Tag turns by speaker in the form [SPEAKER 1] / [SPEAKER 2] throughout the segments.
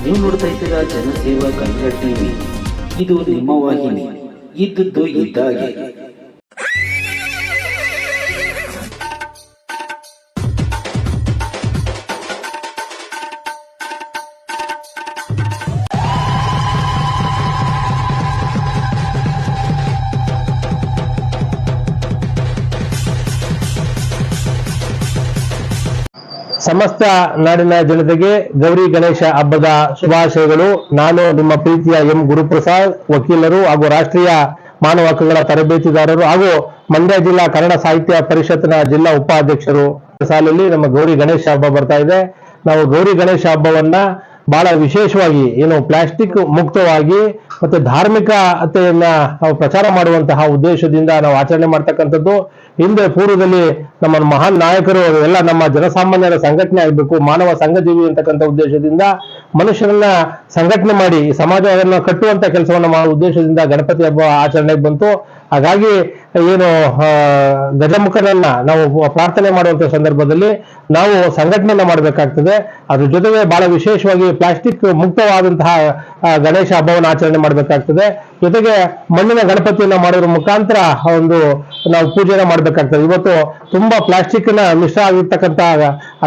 [SPEAKER 1] ನೀವು ನೋಡ್ತಾ ಇದ್ದೀರಾ ಜನಸೇವಾ ಕನ್ನಡ ಟಿವಿ. ಇದು ನಿಮ್ಮ ವಾಹಿನಿ. ಇದ್ದದ್ದು ಇದ್ದಾಗೆ.
[SPEAKER 2] ಸಮಸ್ತ ನಾಡಿನ ಜನತೆಗೆ ಗೌರಿ ಗಣೇಶ ಹಬ್ಬದ ಶುಭಾಶಯಗಳು. ನಾನು ನಿಮ್ಮ ಪ್ರೀತಿಯ ಎಂ ಗುರುಪ್ರಸಾದ್, ವಕೀಲರು ಹಾಗೂ ರಾಷ್ಟ್ರೀಯ ಮಾನವ ಹಕ್ಕುಗಳ ತರಬೇತಿದಾರರು ಹಾಗೂ ಮಂಡ್ಯ ಜಿಲ್ಲಾ ಕನ್ನಡ ಸಾಹಿತ್ಯ ಪರಿಷತ್ನ ಜಿಲ್ಲಾ ಉಪಾಧ್ಯಕ್ಷರು. ಸಾಲಲ್ಲಿ ನಮ್ಮ ಗೌರಿ ಗಣೇಶ ಹಬ್ಬ ಬರ್ತಾ ಇದೆ. ನಾವು ಗೌರಿ ಗಣೇಶ ಹಬ್ಬವನ್ನ ಬಹಳ ವಿಶೇಷವಾಗಿ ಪ್ಲಾಸ್ಟಿಕ್ ಮುಕ್ತವಾಗಿ ಮತ್ತೆ ಧಾರ್ಮಿಕತೆಯನ್ನ ನಾವು ಪ್ರಚಾರ ಮಾಡುವಂತಹ ಉದ್ದೇಶದಿಂದ ನಾವು ಆಚರಣೆ ಮಾಡ್ತಕ್ಕಂಥದ್ದು. ಹಿಂದೆ ಪೂರ್ವದಲ್ಲಿ ನಮ್ಮ ಮಹಾನ್ ನಾಯಕರು ಎಲ್ಲ ನಮ್ಮ ಜನಸಾಮಾನ್ಯರ ಸಂಘಟನೆ ಆಗಬೇಕು, ಮಾನವ ಸಂಘಜೀವಿ ಅಂತಕ್ಕಂಥ ಉದ್ದೇಶದಿಂದ ಮನುಷ್ಯರನ್ನ ಸಂಘಟನೆ ಮಾಡಿ ಸಮಾಜವನ್ನು ಕಟ್ಟುವಂತ ಕೆಲಸವನ್ನ ಮಾಡುವ ಉದ್ದೇಶದಿಂದ ಗಣಪತಿ ಹಬ್ಬ ಆಚರಣೆಗೆ ಬಂತು. ಹಾಗಾಗಿ ಗಜಮುಖನನ್ನ ನಾವು ಪ್ರಾರ್ಥನೆ ಮಾಡುವಂತ ಸಂದರ್ಭದಲ್ಲಿ ನಾವು ಸಂಘಟನೆಯನ್ನ ಮಾಡಬೇಕಾಗ್ತದೆ. ಅದ್ರ ಜೊತೆಗೆ ಬಹಳ ವಿಶೇಷವಾಗಿ ಪ್ಲಾಸ್ಟಿಕ್ ಮುಕ್ತವಾದಂತಹ ಗಣೇಶ ಹಬ್ಬವನ್ನು ಆಚರಣೆ ಮಾಡಬೇಕಾಗ್ತದೆ. ಜೊತೆಗೆ ಮಣ್ಣಿನ ಗಣಪತಿಯನ್ನ ಮಾಡೋದ್ರ ಮುಖಾಂತರ ನಾವು ಪೂಜೆನ ಮಾಡಬೇಕಾಗ್ತದೆ. ಇವತ್ತು ತುಂಬಾ ಪ್ಲಾಸ್ಟಿಕ್ ನ ಮಿಶ್ರ ಆಗಿರ್ತಕ್ಕಂಥ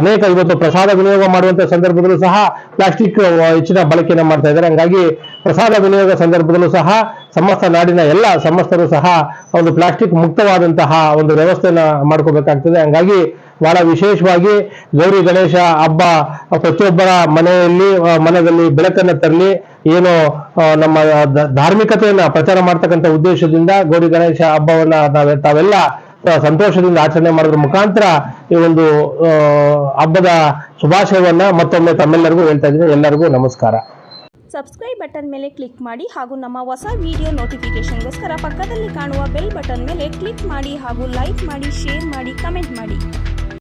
[SPEAKER 2] ಅನೇಕ ಇವತ್ತು ಪ್ರಸಾದ ವಿನಿಯೋಗ ಮಾಡುವಂತ ಸಂದರ್ಭದಲ್ಲೂ ಸಹ ಪ್ಲಾಸ್ಟಿಕ್ ಹೆಚ್ಚಿನ ಬಳಕೆಯನ್ನ ಮಾಡ್ತಾ ಇದ್ದಾರೆ. ಹಂಗಾಗಿ ಪ್ರಸಾದ ವಿನಿಯೋಗ ಸಂದರ್ಭದಲ್ಲೂ ಸಹ ಸಮಸ್ತ ನಾಡಿನ ಎಲ್ಲ ಸಮಸ್ತರು ಸಹ ಪ್ಲಾಸ್ಟಿಕ್ ಮುಕ್ತವಾದಂತಹ ವ್ಯವಸ್ಥೆಯನ್ನ ಮಾಡ್ಕೋಬೇಕಾಗ್ತದೆ. ಹಂಗಾಗಿ ಬಹಳ ವಿಶೇಷವಾಗಿ ಗೌರಿ ಗಣೇಶ ಹಬ್ಬ ಪ್ರತಿಯೊಬ್ಬರ ಮನದಲ್ಲಿ ಬೆಳಕನ್ನ ತರಲಿ, ನಮ್ಮ ಧಾರ್ಮಿಕತೆಯನ್ನ ಪ್ರಚಾರ ಮಾಡ್ತಕ್ಕಂಥ ಉದ್ದೇಶದಿಂದ ಗೌರಿ ಗಣೇಶ ಹಬ್ಬವನ್ನ ತಾವೆಲ್ಲ ಸಂತೋಷದಿಂದ ಆಚರಣೆ ಮಾಡೋದ್ರ ಮುಖಾಂತರ ಈ ಹಬ್ಬದ ಶುಭಾಶಯವನ್ನ ಮತ್ತೊಮ್ಮೆ ತಮ್ಮೆಲ್ಲರಿಗೂ ಹೇಳ್ತಾ ಇದ್ದೀನಿ. ಎಲ್ಲರಿಗೂ ನಮಸ್ಕಾರ.
[SPEAKER 3] ಸಬ್ಸ್ಕ್ರೈಬ್ ಬಟನ್ ಮೇಲೆ ಕ್ಲಿಕ್ ಮಾಡಿ ಹಾಗೂ ನಮ್ಮ ಹೊಸ ವಿಡಿಯೋ ನೋಟಿಫಿಕೇಶನ್ಗೋಸ್ಕರ ಪಕ್ಕದಲ್ಲಿ ಕಾಣುವ ಬೆಲ್ ಬಟನ್ ಮೇಲೆ ಕ್ಲಿಕ್ ಮಾಡಿ ಹಾಗೂ ಲೈಕ್ ಮಾಡಿ, ಶೇರ್ ಮಾಡಿ, ಕಮೆಂಟ್ ಮಾಡಿ.